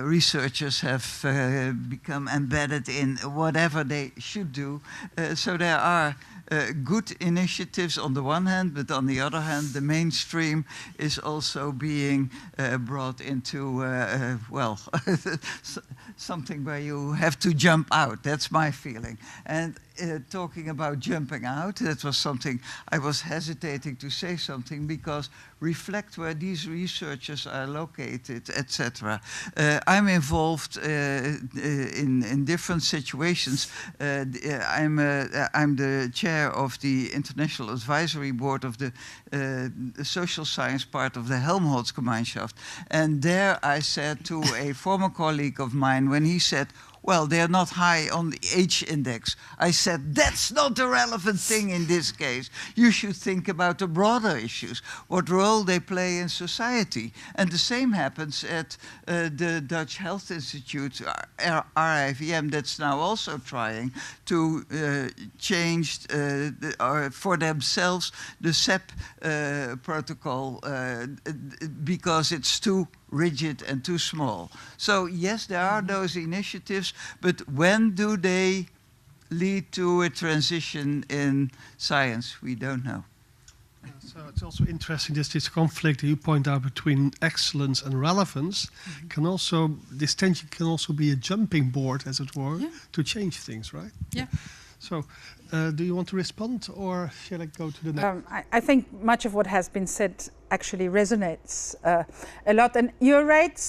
researchers have become embedded in whatever they should do. So there are good initiatives on the one hand, but on the other hand, the mainstream is also being brought into, well, something where you have to jump out. That's my feeling. And talking about jumping out, that was something I was hesitating to say something, because reflect where these researchers are located, etc. I'm involved in different situations. I'm the chair of the International Advisory Board of the social science part of the Helmholtz-Gemeinschaft. And there I said to a former colleague of mine, when he said, well, they're not high on the H index, I said, that's not the relevant thing in this case. You should think about the broader issues, what role they play in society. And the same happens at the Dutch Health Institute, RIVM, that's now also trying to change for themselves the SEP protocol because it's too rigid and too small. So yes, there are those initiatives, but when do they lead to a transition in science? We don't know. So it's also interesting, this conflict you point out between excellence and relevance can also, this tension can also be a jumping board, as it were, to change things, right? Yeah. So do you want to respond, or shall I go to the next? I think much of what has been said actually resonates a lot. And you're right,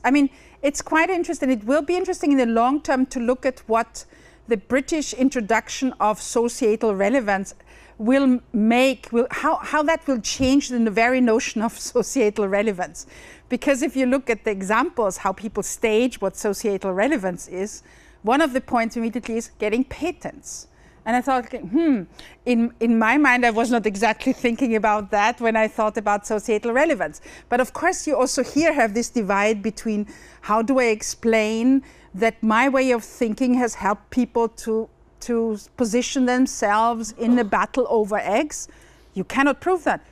I mean, it's quite interesting. It will be interesting in the long term to look at what the British introduction of societal relevance will make, how that will change the very notion of societal relevance. Because if you look at the examples, how people stage what societal relevance is, one of the points immediately is getting patents. And I thought, okay, in my mind, I was not exactly thinking about that when I thought about societal relevance. But of course, you also here have this divide between how do I explain that my way of thinking has helped people to position themselves in a battle over eggs. You cannot prove that.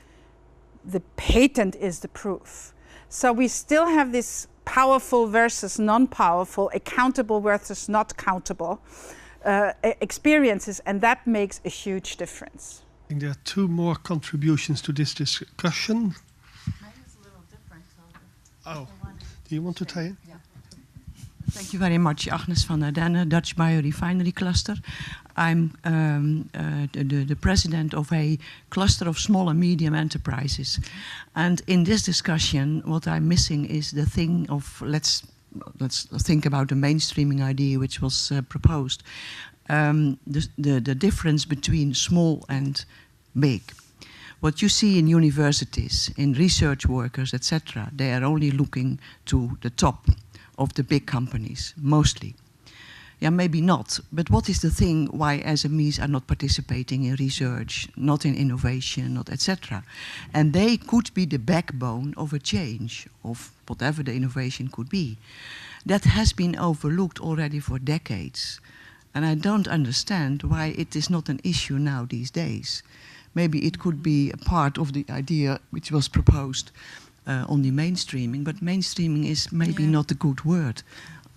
The patent is the proof. So we still have this powerful versus non-powerful, accountable versus not countable experiences, and that makes a huge difference. I think there are two more contributions to this discussion. Mine is a little different. Oh, do you want to tell it? Yeah. Thank you very much, Agnes van der Denne, Dutch Biorefinery Cluster. I'm the president of a cluster of small and medium enterprises. And in this discussion, what I'm missing is the thing of, let's think about the mainstreaming idea which was proposed. The difference between small and big. What you see in universities, in research workers, etc., they are only looking to the top of the big companies, mostly. Yeah, maybe not, but what is the thing why SMEs are not participating in research, not in innovation, not etc.? And they could be the backbone of a change of whatever the innovation could be. That has been overlooked already for decades. And I don't understand why it is not an issue now these days. Maybe it could be a part of the idea which was proposed on the mainstreaming, but mainstreaming is maybe not a good word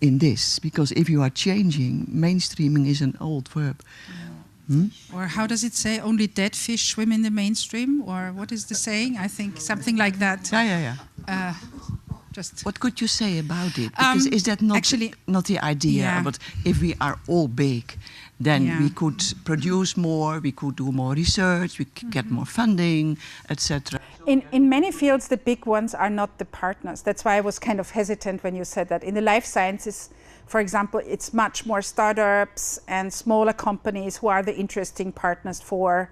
in this, because if you are changing, mainstreaming is an old verb. Or how does it say, only dead fish swim in the mainstream? Or what is the saying? I think something like that. Yeah. Just what could you say about it? Because is that not, actually, not the idea? But if we are all big, then we could produce more, we could do more research, we could get more funding, etc. In many fields, the big ones are not the partners. That's why I was kind of hesitant when you said that. In the life sciences, for example, it's much more startups and smaller companies who are the interesting partners for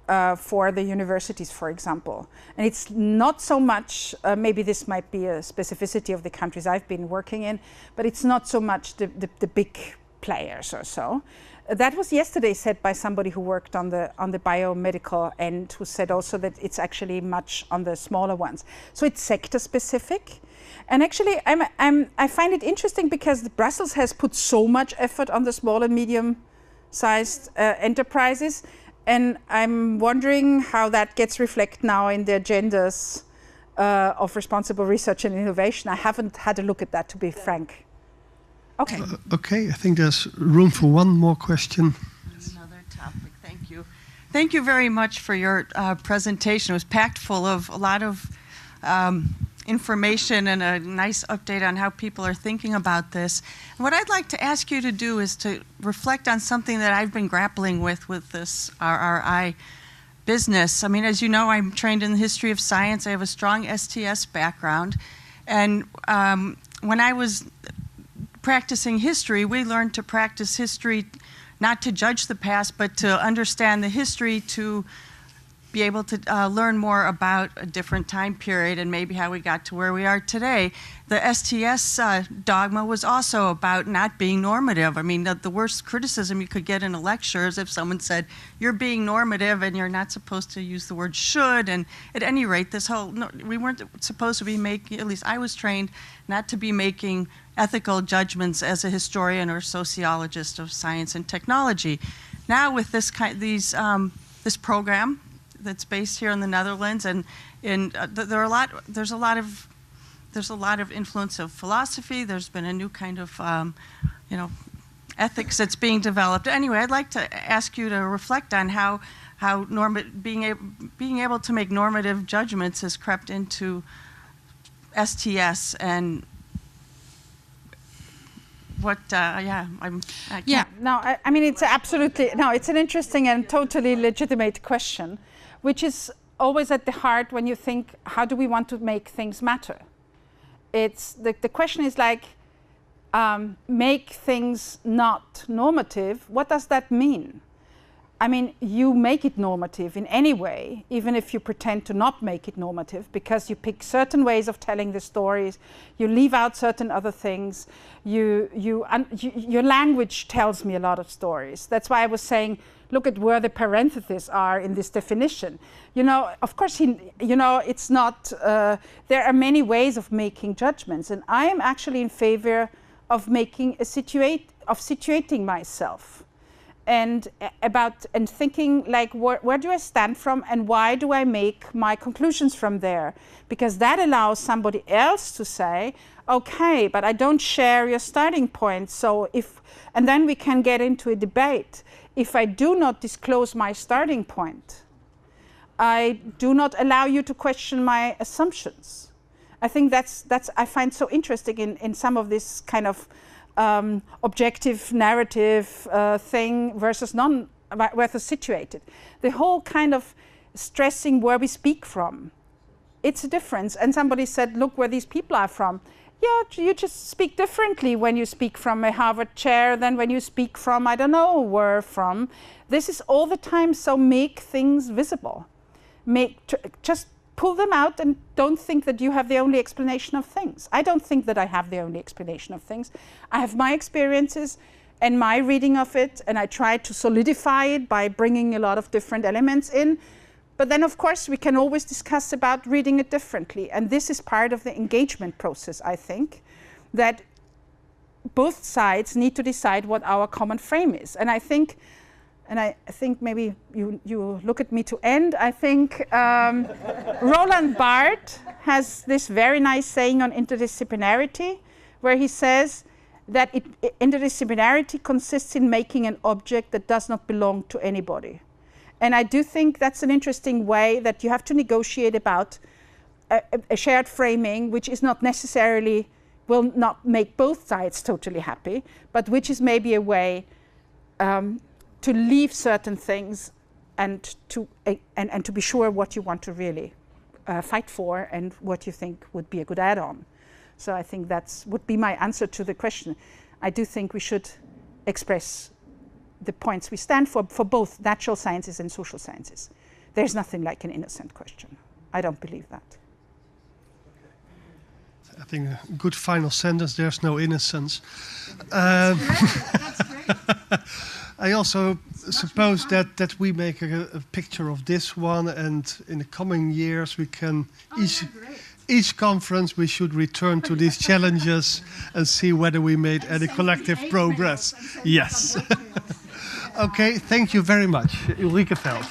the universities, for example. And it's not so much, maybe this might be a specificity of the countries I've been working in, but it's not so much the big players or so. That was yesterday said by somebody who worked on the biomedical end, who said also that it's actually much on the smaller ones. So it's sector specific. And actually, I find it interesting because Brussels has put so much effort on the small and medium-sized enterprises. And I'm wondering how that gets reflected now in the agendas of responsible research and innovation. I haven't had a look at that, to be frank. Okay. Okay, I think there's room for one more question. Another topic, thank you. Thank you very much for your presentation. It was packed full of a lot of information and a nice update on how people are thinking about this. And what I'd like to ask you to do is to reflect on something that I've been grappling with this RRI business. I mean, as you know, I'm trained in the history of science. I have a strong STS background. And when I was practicing history, we learned to practice history not to judge the past, but to understand the history, to be able to learn more about a different time period and maybe how we got to where we are today. The STS dogma was also about not being normative. I mean, the worst criticism you could get in a lecture is if someone said, you're being normative and you're not supposed to use the word should. And at any rate, we weren't supposed to be making, at least I was trained not to be making ethical judgments as a historian or sociologist of science and technology. Now with this program that's based here in the Netherlands, and there's a lot of influence of philosophy. There's been a new kind of ethics that's being developed. Anyway, I'd like to ask you to reflect on how being able to make normative judgments has crept into STS and what, No, I mean, it's absolutely, no, it's an interesting and totally legitimate question, which is always at the heart when you think, how do we want to make things matter? It's, the question is like, make things not normative. What does that mean? I mean, you make it normative in any way, even if you pretend to not make it normative, because you pick certain ways of telling the stories, you leave out certain other things, your language tells me a lot of stories. That's why I was saying, look at where the parentheses are in this definition. You know, of course, it's not, there are many ways of making judgments, and I am actually in favor of situating myself. And thinking like, where do I stand from and why do I make my conclusions from there? Because that allows somebody else to say, okay, but I don't share your starting point. So and then we can get into a debate. If I do not disclose my starting point, I do not allow you to question my assumptions. I think that's I find so interesting in some of this kind of objective narrative thing versus situated. The whole kind of stressing where we speak from, it's a difference. And somebody said, look where these people are from. Yeah, you just speak differently when you speak from a Harvard chair than when you speak from, I don't know where from. This is all the time, so make things visible. Just pull them out and don't think that you have the only explanation of things. I don't think that I have the only explanation of things. I have my experiences and my reading of it, and I try to solidify it by bringing a lot of different elements in. But then, of course, we can always discuss about reading it differently. And this is part of the engagement process, I think, that both sides need to decide what our common frame is. And I think maybe you look at me to end. I think Roland Barthes has this very nice saying on interdisciplinarity, where he says that interdisciplinarity consists in making an object that does not belong to anybody. And I do think that's an interesting way that you have to negotiate about a shared framing, which is not necessarily, will not make both sides totally happy, but which is maybe a way to leave certain things and to be sure what you want to really fight for and what you think would be a good add-on. So I think that would be my answer to the question. I do think we should express the points we stand for both natural sciences and social sciences. There's nothing like an innocent question. I don't believe that. I think a good final sentence, there's no innocence. That's great. I also suppose that we make a picture of this one, and in the coming years we can each conference we should return to these challenges and see whether we made any collective progress. Yes. Okay, thank you very much, Ulrike Felt.